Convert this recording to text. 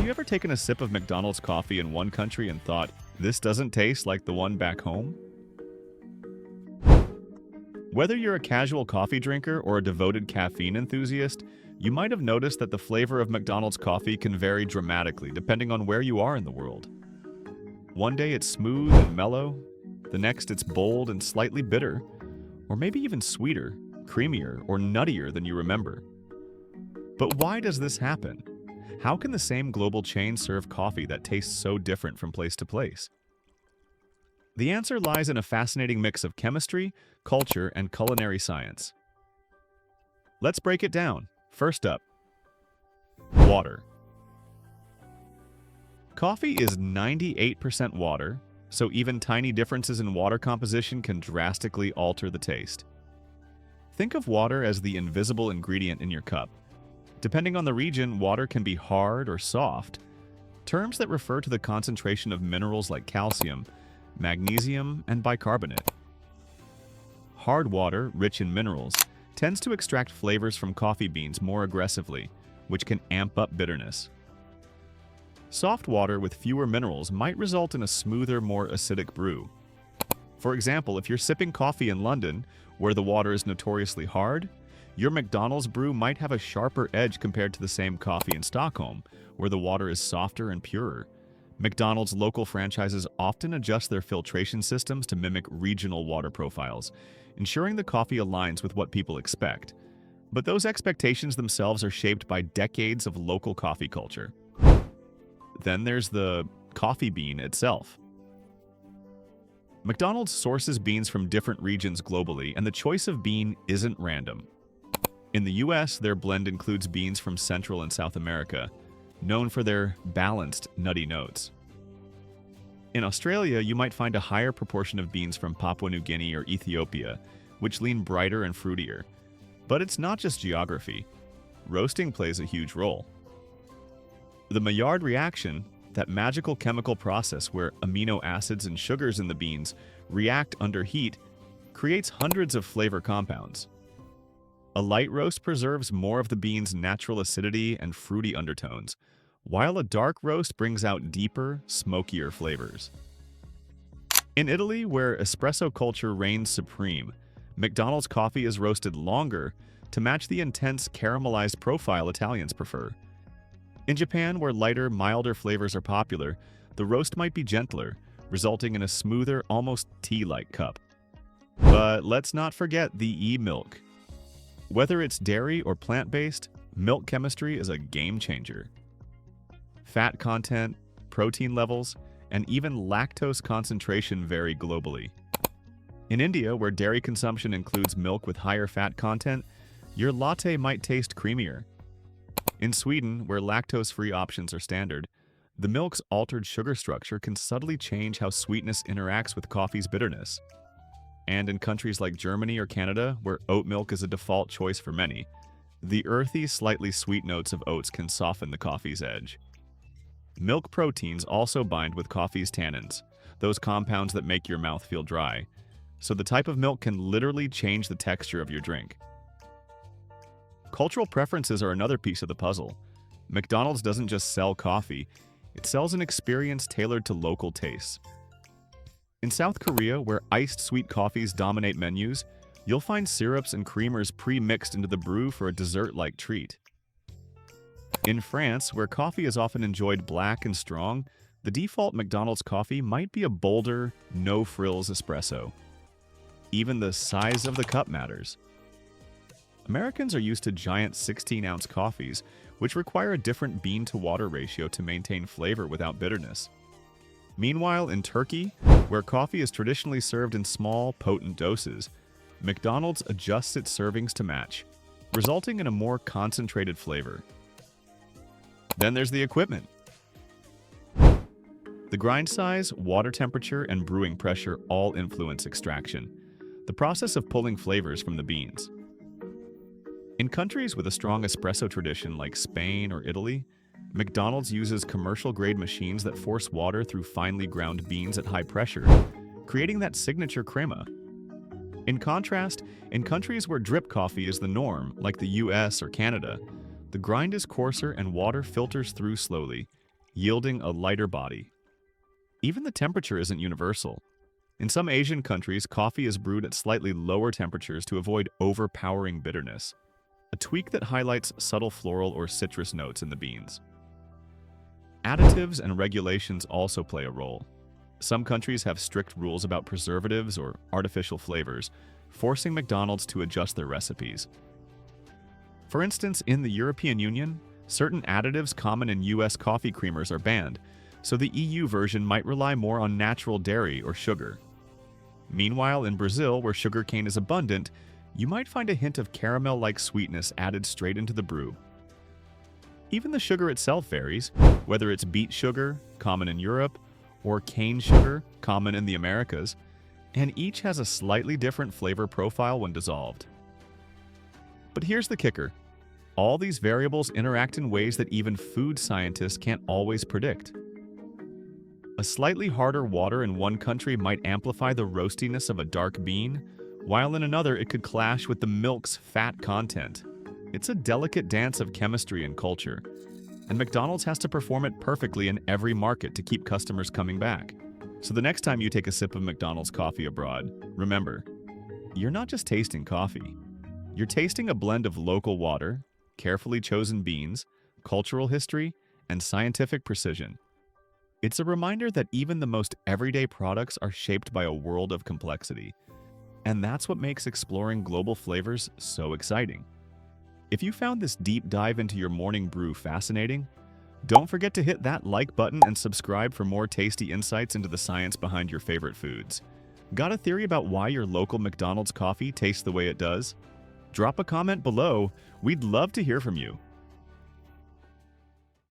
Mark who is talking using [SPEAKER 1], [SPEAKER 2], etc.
[SPEAKER 1] you ever taken a sip of McDonald's coffee in one country and thought, this doesn't taste like the one back home? Whether you're a casual coffee drinker or a devoted caffeine enthusiast, you might have noticed that the flavor of McDonald's coffee can vary dramatically depending on where you are in the world. One day it's smooth and mellow, the next it's bold and slightly bitter, or maybe even sweeter, creamier, or nuttier than you remember. But why does this happen? How can the same global chain serve coffee that tastes so different from place to place? The answer lies in a fascinating mix of chemistry, culture, and culinary science. Let's break it down. First up, water. Coffee is 98% water, so even tiny differences in water composition can drastically alter the taste. Think of water as the invisible ingredient in your cup. Depending on the region, water can be hard or soft, terms that refer to the concentration of minerals like calcium, magnesium, and bicarbonate. Hard water, rich in minerals, tends to extract flavors from coffee beans more aggressively, which can amp up bitterness. Soft water with fewer minerals might result in a smoother, more acidic brew. For example, if you're sipping coffee in London, where the water is notoriously hard, your McDonald's brew might have a sharper edge compared to the same coffee in Stockholm, where the water is softer and purer. McDonald's local franchises often adjust their filtration systems to mimic regional water profiles, ensuring the coffee aligns with what people expect. But those expectations themselves are shaped by decades of local coffee culture. Then there's the coffee bean itself. McDonald's sources beans from different regions globally, and the choice of bean isn't random. In the US, their blend includes beans from Central and South America, known for their balanced, nutty notes. In Australia, you might find a higher proportion of beans from Papua New Guinea or Ethiopia, which lean brighter and fruitier. But it's not just geography. Roasting plays a huge role. The Maillard reaction, that magical chemical process where amino acids and sugars in the beans react under heat, creates hundreds of flavor compounds. A light roast preserves more of the bean's natural acidity and fruity undertones, while a dark roast brings out deeper, smokier flavors. In Italy, where espresso culture reigns supreme, McDonald's coffee is roasted longer to match the intense caramelized profile Italians prefer. In Japan, where lighter, milder flavors are popular, the roast might be gentler, resulting in a smoother, almost tea-like cup. But let's not forget the e-milk. Whether it's dairy or plant-based, milk chemistry is a game-changer. Fat content, protein levels, and even lactose concentration vary globally. In India, where dairy consumption includes milk with higher fat content, your latte might taste creamier. In Sweden, where lactose-free options are standard, the milk's altered sugar structure can subtly change how sweetness interacts with coffee's bitterness. And in countries like Germany or Canada, where oat milk is a default choice for many, the earthy, slightly sweet notes of oats can soften the coffee's edge. Milk proteins also bind with coffee's tannins, those compounds that make your mouth feel dry, so the type of milk can literally change the texture of your drink. Cultural preferences are another piece of the puzzle. McDonald's doesn't just sell coffee, it sells an experience tailored to local tastes. In South Korea, where iced sweet coffees dominate menus, you'll find syrups and creamers pre-mixed into the brew for a dessert-like treat. In France, where coffee is often enjoyed black and strong, the default McDonald's coffee might be a bolder, no-frills espresso. Even the size of the cup matters. Americans are used to giant 16-ounce coffees, which require a different bean-to-water ratio to maintain flavor without bitterness. Meanwhile, in Turkey, where coffee is traditionally served in small, potent doses, McDonald's adjusts its servings to match, resulting in a more concentrated flavor. Then there's the equipment. The grind size, water temperature, and brewing pressure all influence extraction, the process of pulling flavors from the beans. In countries with a strong espresso tradition like Spain or Italy, McDonald's uses commercial-grade machines that force water through finely ground beans at high pressure, creating that signature crema. In contrast, in countries where drip coffee is the norm, like the US or Canada, the grind is coarser and water filters through slowly, yielding a lighter body. Even the temperature isn't universal. In some Asian countries, coffee is brewed at slightly lower temperatures to avoid overpowering bitterness, a tweak that highlights subtle floral or citrus notes in the beans. Additives and regulations also play a role. Some countries have strict rules about preservatives or artificial flavors, forcing McDonald's to adjust their recipes. For instance, in the European Union, certain additives common in US coffee creamers are banned, so the EU version might rely more on natural dairy or sugar. Meanwhile, in Brazil, where sugarcane is abundant, you might find a hint of caramel-like sweetness added straight into the brew. Even the sugar itself varies, whether it's beet sugar, common in Europe, or cane sugar, common in the Americas, and each has a slightly different flavor profile when dissolved. But here's the kicker. All these variables interact in ways that even food scientists can't always predict. A slightly harder water in one country might amplify the roastiness of a dark bean, while in another it could clash with the milk's fat content. It's a delicate dance of chemistry and culture, and McDonald's has to perform it perfectly in every market to keep customers coming back. So the next time you take a sip of McDonald's coffee abroad, remember, you're not just tasting coffee. You're tasting a blend of local water, carefully chosen beans, cultural history, and scientific precision. It's a reminder that even the most everyday products are shaped by a world of complexity. And that's what makes exploring global flavors so exciting. If you found this deep dive into your morning brew fascinating, don't forget to hit that like button and subscribe for more tasty insights into the science behind your favorite foods. Got a theory about why your local McDonald's coffee tastes the way it does? Drop a comment below. We'd love to hear from you.